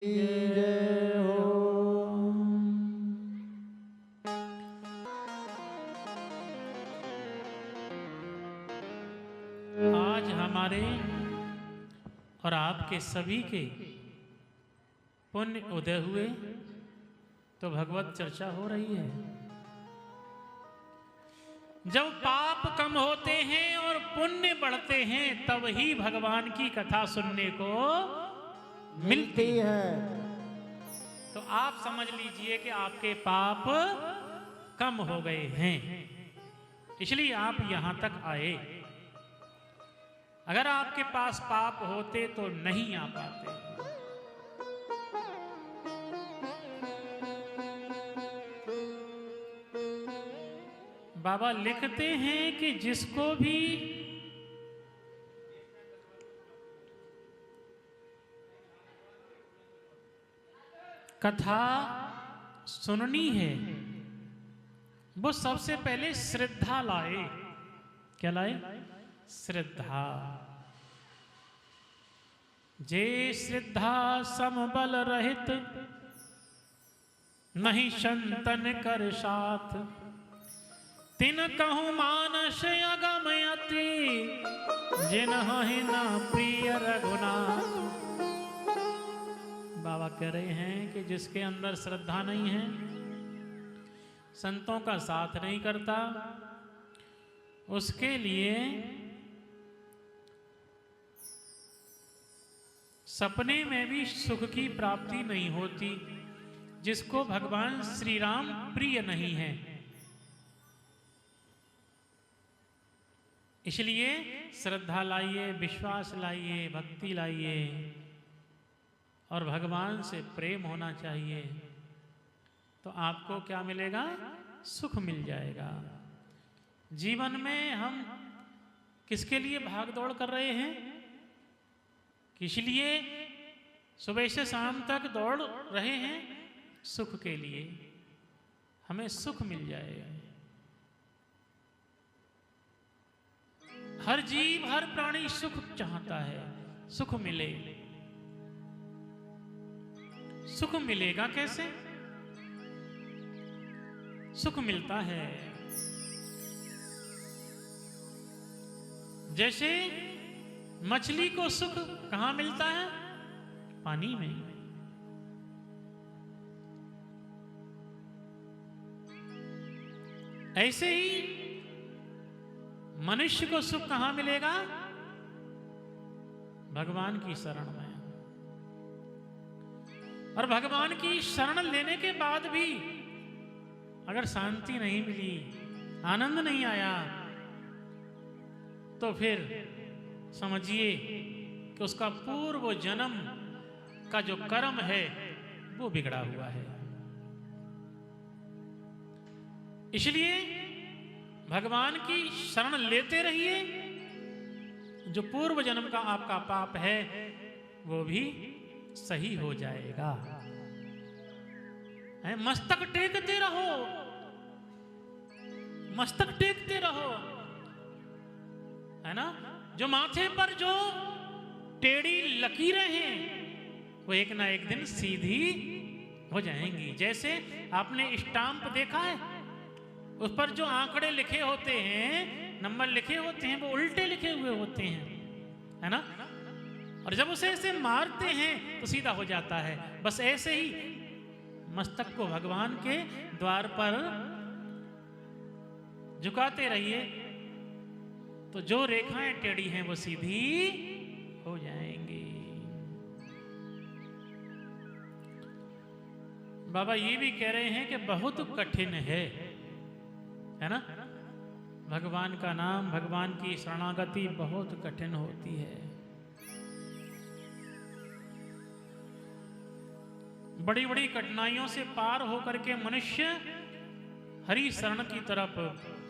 जय हो। आज हमारे और आपके सभी के पुण्य उदय हुए तो भगवत चर्चा हो रही है। जब पाप कम होते हैं और पुण्य बढ़ते हैं तब ही भगवान की कथा सुनने को मिलती है। तो आप समझ लीजिए कि आपके पाप कम हो गए हैं, इसलिए आप यहां तक आए। अगर आपके पास पाप होते तो नहीं आ पाते। बाबा लिखते हैं कि जिसको भी कथा सुननी है वो सबसे पहले श्रद्धा लाए। क्या लाए? श्रद्धा। जे श्रद्धा समबल रहित नहीं संतन कर साथ, तिन कहूँ मानस अगम अति, जिन्हि न प्रिय रघुनाथ। बाबा कह रहे हैं कि जिसके अंदर श्रद्धा नहीं है, संतों का साथ नहीं करता, उसके लिए सपने में भी सुख की प्राप्ति नहीं होती। जिसको भगवान श्री राम प्रिय नहीं है, इसलिए श्रद्धा लाइए, विश्वास लाइए, भक्ति लाइए और भगवान से प्रेम होना चाहिए। तो आपको क्या मिलेगा? सुख मिल जाएगा। जीवन में हम किसके लिए भाग दौड़ कर रहे हैं? किस लिए सुबह से शाम तक दौड़ रहे हैं? सुख के लिए। हमें सुख मिल जाएगा। हर जीव, हर प्राणी सुख चाहता है, सुख मिले। सुख मिलेगा कैसे? सुख मिलता है जैसे मछली को सुख कहां मिलता है? पानी में। ऐसे ही मनुष्य को सुख कहां मिलेगा? भगवान की शरण में। और भगवान की शरण लेने के बाद भी अगर शांति नहीं मिली, आनंद नहीं आया, तो फिर समझिए कि उसका पूर्व जन्म का जो कर्म है वो बिगड़ा हुआ है। इसलिए भगवान की शरण लेते रहिए। जो पूर्व जन्म का आपका पाप है वो भी सही हो जाएगा। मस्तक टेकते रहो, मस्तक टेकते रहो, है ना। जो माथे पर जो टेढ़ी लकीरें हैं वो एक ना एक दिन सीधी हो जाएंगी। जैसे आपने स्टाम्प देखा है, उस पर जो आंकड़े लिखे होते हैं, नंबर लिखे होते हैं, वो उल्टे लिखे हुए होते हैं, है ना। और जब उसे ऐसे मारते हैं तो सीधा हो जाता है। बस ऐसे ही मस्तक को भगवान के द्वार पर झुकाते रहिए तो जो रेखाएं टेढ़ी हैं वो सीधी हो जाएंगी। बाबा ये भी कह रहे हैं कि बहुत कठिन है ना। भगवान का नाम, भगवान की शरणागति बहुत कठिन होती है। बड़ी बड़ी कठिनाइयों से पार होकर के मनुष्य हरि शरण की तरफ,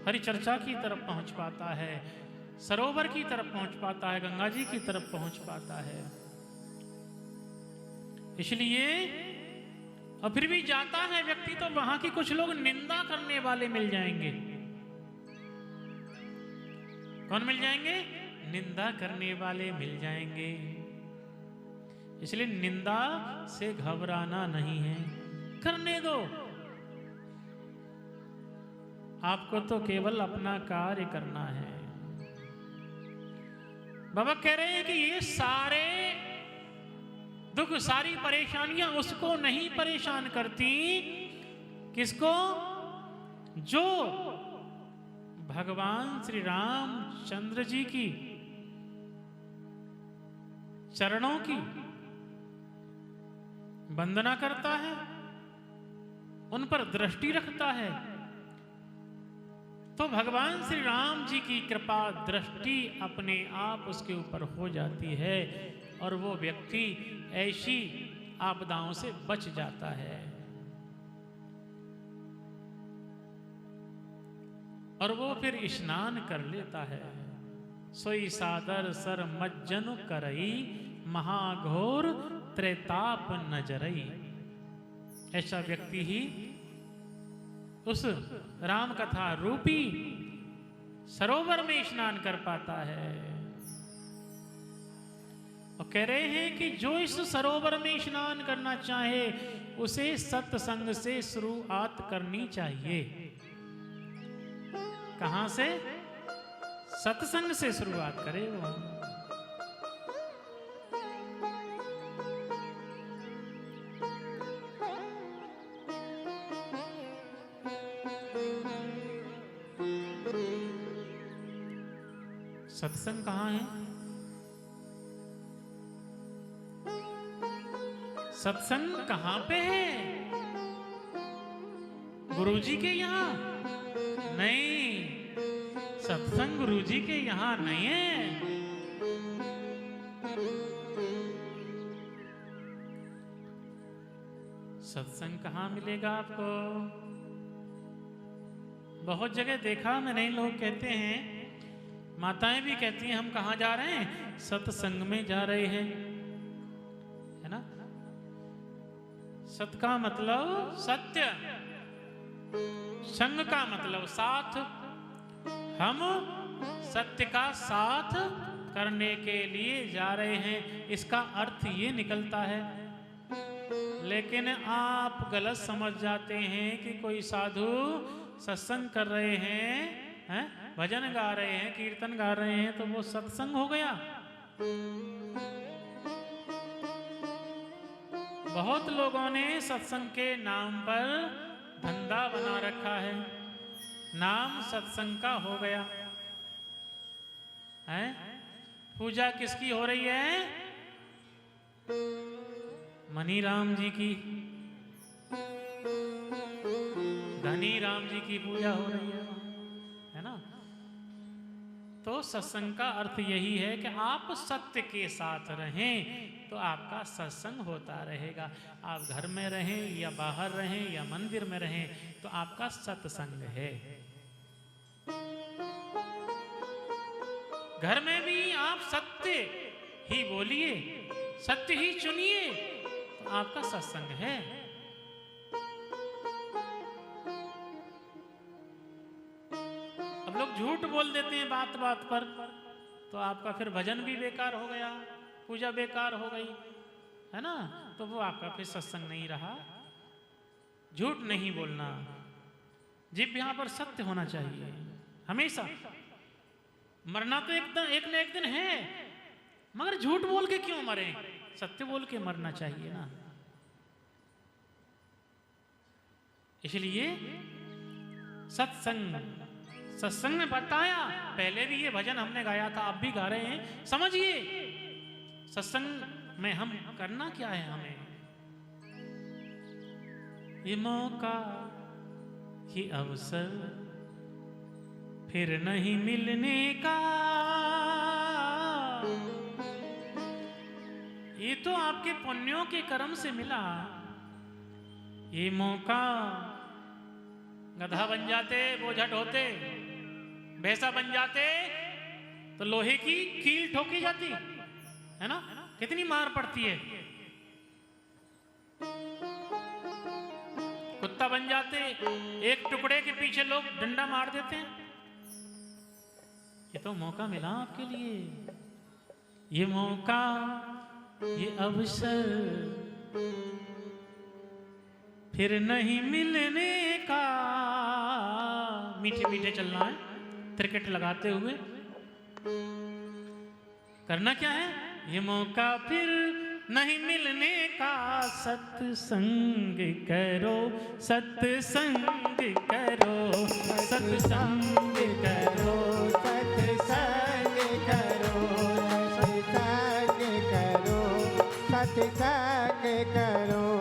हरि चर्चा की तरफ पहुंच पाता है, सरोवर की तरफ पहुंच पाता है, गंगा जी की तरफ पहुंच पाता है। इसलिए और फिर भी जाता है व्यक्ति तो वहां की कुछ लोग निंदा करने वाले मिल जाएंगे। कौन मिल जाएंगे? निंदा करने वाले मिल जाएंगे। इसलिए निंदा से घबराना नहीं है, करने दो। आपको तो केवल अपना कार्य करना है। बाबा कह रहे हैं कि ये सारे दुख, सारी परेशानियां उसको नहीं परेशान करती। किसको? जो भगवान श्री रामचंद्र जी की चरणों की वंदना करता है, उन पर दृष्टि रखता है, तो भगवान श्री राम जी की कृपा दृष्टि अपने आप उसके ऊपर हो जाती है और वो व्यक्ति ऐसी आपदाओं से बच जाता है। और वो फिर स्नान कर लेता है। सोई सादर सर मज्जन करई, महाघोर त्रेताप नजरई। ऐसा व्यक्ति ही उस राम कथा रूपी सरोवर में स्नान कर पाता है। और कह रहे हैं कि जो इस सरोवर में स्नान करना चाहे उसे सत्संग से शुरुआत करनी चाहिए। कहां से? सत्संग से शुरुआत करे वो। सत्संग कहां है? सत्संग कहां पे है? गुरुजी के यहां नहीं। सत्संग गुरुजी के यहां नहीं है। सत्संग कहां मिलेगा आपको? बहुत जगह देखा मैंने, लोग कहते हैं, माताएं भी कहती हैं, हम कहां जा रहे हैं? सत्संग में जा रहे हैं, है ना। सत का मतलब सत्य, संग का मतलब साथ। हम सत्य का साथ करने के लिए जा रहे हैं, इसका अर्थ ये निकलता है। लेकिन आप गलत समझ जाते हैं कि कोई साधु सत्संग कर रहे हैं, भजन गा रहे हैं, कीर्तन गा रहे हैं, तो वो सत्संग हो गया। बहुत लोगों ने सत्संग के नाम पर धंधा बना रखा है, नाम सत्संग का हो गया है। पूजा किसकी हो रही है? मनी राम जी की, धनी राम जी की पूजा हो रही है ना। तो सत्संग का अर्थ यही है कि आप सत्य के साथ रहें तो आपका सत्संग होता रहेगा। आप घर में रहें या बाहर रहें या मंदिर में रहें तो आपका सत्संग है। घर में भी आप सत्य ही बोलिए, सत्य ही चुनिए, तो आपका सत्संग है। अब लोग झूठ बोल देते हैं बात बात पर, तो आपका फिर भजन भी बेकार हो गया, पूजा बेकार हो गई, है ना। तो वो आपका फिर सत्संग नहीं रहा। झूठ नहीं बोलना, जिब यहां पर सत्य होना चाहिए हमेशा। मरना तो एक न एक दिन है, मगर झूठ बोल के क्यों मरे? सत्य बोल के मरना चाहिए ना। इसलिए सत्संग, सत्संग में बताया, पहले भी ये भजन हमने गाया था, आप भी गा रहे हैं। समझिए सत्संग में हम करना क्या है। हमें ये मौका, ये अवसर फिर नहीं मिलने का, ये तो आपके पुण्यों के कर्म से मिला। ये मौका, गधा बन जाते बोझट होते, भैंसा बन जाते तो लोहे की कील ठोकी जाती, है ना। कितनी मार पड़ती है। कुत्ता बन जाते, एक टुकड़े के पीछे लोग डंडा मार देते हैं। ये तो मौका मिला आपके लिए। ये मौका ये अवसर फिर नहीं मिलने का। मीठे मीठे चलना है, त्रिकट लगाते हुए। करना क्या है? ये मौका फिर नहीं मिलने का। सत्संग करो, सत्संग करो, सत्संग करो, सत्संग करो, सत्संग करो, सत्संग करो।